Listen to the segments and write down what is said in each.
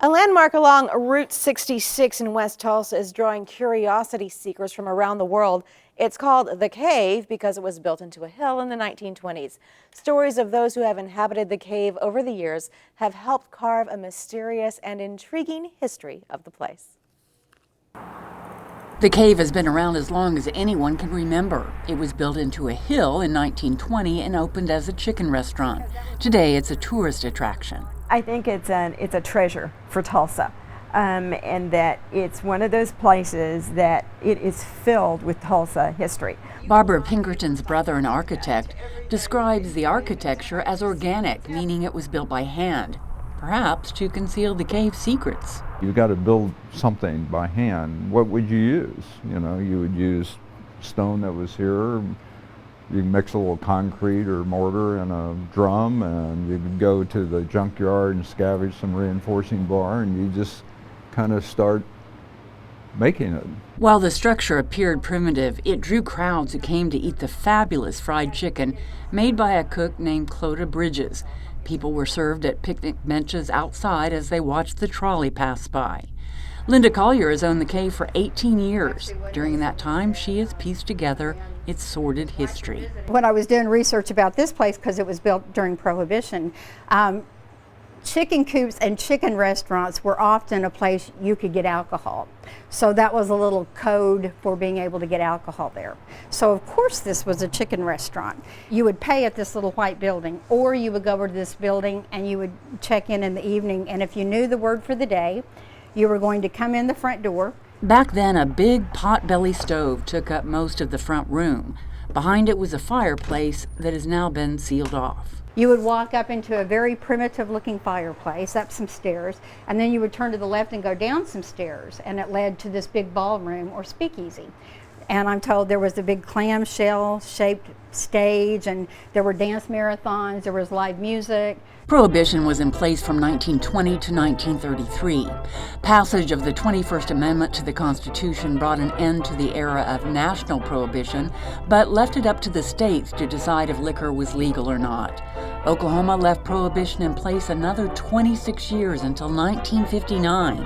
A landmark along Route 66 in West Tulsa is drawing curiosity seekers from around the world. It's called The Cave because it was built into a hill in the 1920s. Stories of those who have inhabited the cave over the years have helped carve a mysterious and intriguing history of the place. The cave has been around as long as anyone can remember. It was built into a hill in 1920 and opened as a chicken restaurant. Today, it's a tourist attraction. I think it's a treasure for Tulsa, and that it's one of those places that it is filled with Tulsa history. Barbara Pinkerton's brother, an architect, describes the architecture as organic, meaning it was built by hand, perhaps to conceal the cave's secrets. You've got to build something by hand. What would you use? You know, you would use stone that was here. You mix a little concrete or mortar in a drum, and you could go to the junkyard and scavenge some reinforcing bar, and you just kind of start making it. While the structure appeared primitive, it drew crowds who came to eat the fabulous fried chicken made by a cook named Clodagh Bridges. People were served at picnic benches outside as they watched the trolley pass by. Linda Collier has owned the cave for 18 years. During that time, she has pieced together its sordid history. When I was doing research about this place, because it was built during Prohibition, chicken coops and chicken restaurants were often a place you could get alcohol. So that was a little code for being able to get alcohol there. So of course this was a chicken restaurant. You would pay at this little white building, or you would go over to this building and you would check in the evening, and if you knew the word for the day, you were going to come in the front door. Back then, a big pot-belly stove took up most of the front room. Behind it was a fireplace that has now been sealed off. You would walk up into a very primitive looking fireplace, up some stairs, and then you would turn to the left and go down some stairs, and it led to this big ballroom or speakeasy. And I'm told there was a big clamshell shaped stage, and there were dance marathons, there was live music. Prohibition was in place from 1920 to 1933. Passage of the 21st Amendment to the Constitution brought an end to the era of national prohibition, but left it up to the states to decide if liquor was legal or not. Oklahoma left prohibition in place another 26 years until 1959.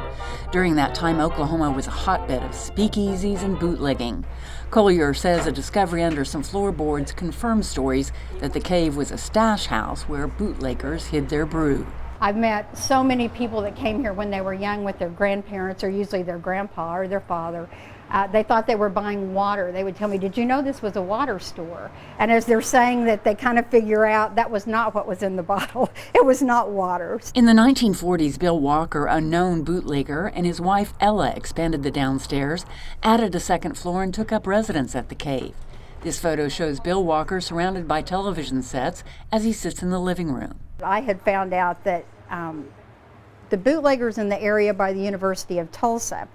During that time, Oklahoma was a hotbed of speakeasies and bootlegging. Collier says a discovery under some floorboards confirmed stories that the cave was a stash house where bootleggers hid their brew. I've met so many people that came here when they were young with their grandparents, or usually their grandpa or their father. They thought they were buying water. They would tell me, "Did you know this was a water store?" And as they're saying that, they kind of figure out that was not what was in the bottle. It was not water. In the 1940s, Bill Walker, a known bootlegger, and his wife Ella expanded the downstairs, added a second floor, and took up residence at the cave. This photo shows Bill Walker surrounded by television sets as he sits in the living room. I had found out that the bootleggers in the area by the University of Tulsa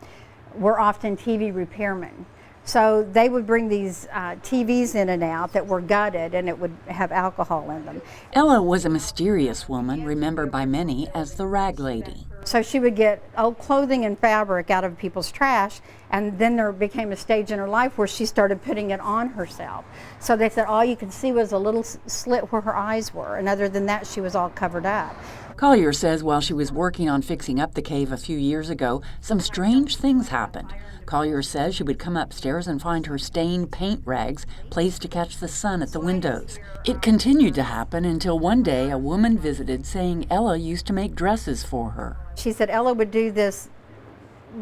were often TV repairmen. So they would bring these TVs in and out that were gutted, and it would have alcohol in them. Ella was a mysterious woman remembered by many as the Rag Lady. So she would get old clothing and fabric out of people's trash, and then there became a stage in her life where she started putting it on herself. So they said all you could see was a little slit where her eyes were, and other than that she was all covered up. Collier says while she was working on fixing up the cave a few years ago, some strange things happened. Collier says she would come upstairs and find her stained paint rags placed to catch the sun at the windows. It continued to happen until one day a woman visited saying Ella used to make dresses for her. She said Ella would do this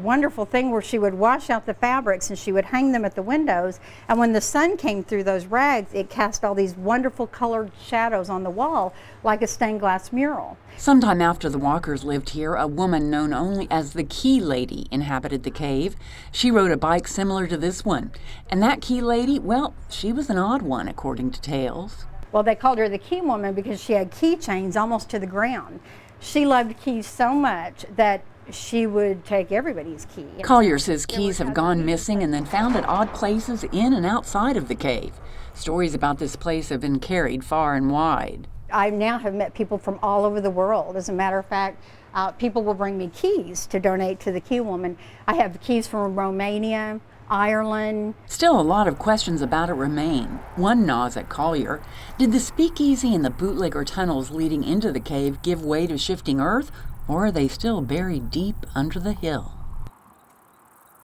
wonderful thing where she would wash out the fabrics and she would hang them at the windows, and when the sun came through those rags, it cast all these wonderful colored shadows on the wall like a stained glass mural. Sometime after the Walkers lived here, a woman known only as the Key Lady inhabited the cave. She rode a bike similar to this one, and that Key Lady, well, she was an odd one according to tales. Well, they called her the Key Woman because she had keychains almost to the ground. She loved keys so much that she would take everybody's key. Collier says keys have gone missing and then found at odd places in and outside of the cave. Stories about this place have been carried far and wide. I now have met people from all over the world. As a matter of fact, people will bring me keys to donate to the Key Woman. I have keys from Romania, Ireland. Still, a lot of questions about it remain. One gnaws at Collier. Did the speakeasy and the bootlegger tunnels leading into the cave give way to shifting earth? Or are they still buried deep under the hill?